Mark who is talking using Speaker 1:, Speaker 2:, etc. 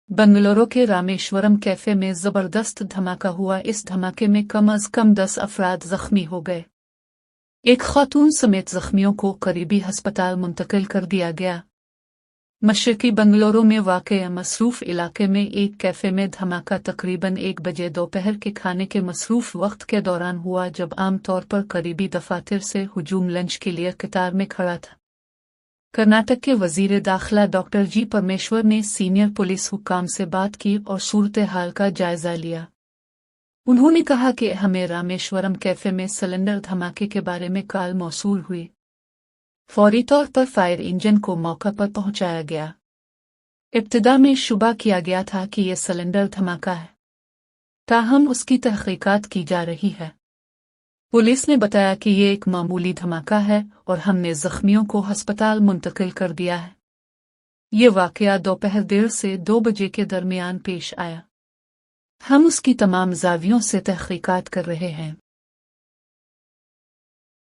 Speaker 1: बंगलुरु के रामेश्वरम कैफे में जबरदस्त धमाका हुआ। इस धमाके में कम अज कम 10 अफराद जख्मी हो गए। एक खातून समेत जख्मियों को करीबी अस्पताल मुंतकिल कर दिया गया। मशरकी बंगलुरु में वाक़या मसरूफ इलाके में एक कैफे में धमाका तकरीबन 1 बजे दोपहर के खाने के मसरूफ वक्त के दौरान हुआ, जब आम तौर पर करीबी दफातर से हुजूम लंच के लिए कतार में खड़ा था। कर्नाटक के वजीर दाखिला डॉक्टर जी परमेश्वर ने सीनियर पुलिस हुक्काम से बात की और सूरत हाल का जायजा लिया। उन्होंने कहा कि हमें रामेश्वरम कैफे में सिलेंडर धमाके के बारे में कॉल मौसूल हुई। फौरी तौर पर फायर इंजन को मौका पर पहुंचाया गया। इब्तिदा में शुबा किया गया था कि यह सिलेंडर धमाका है, ताहम उसकी तहकीकात की जा रही है। पुलिस ने बताया कि ये एक मामूली धमाका है और हमने जख्मियों को अस्पताल मुंतकिल कर दिया है। ये वाक़या दोपहर 1:30 से 2 बजे के दरमियान पेश आया। हम उसकी तमाम ज़ावियों से तहकीकात कर रहे हैं।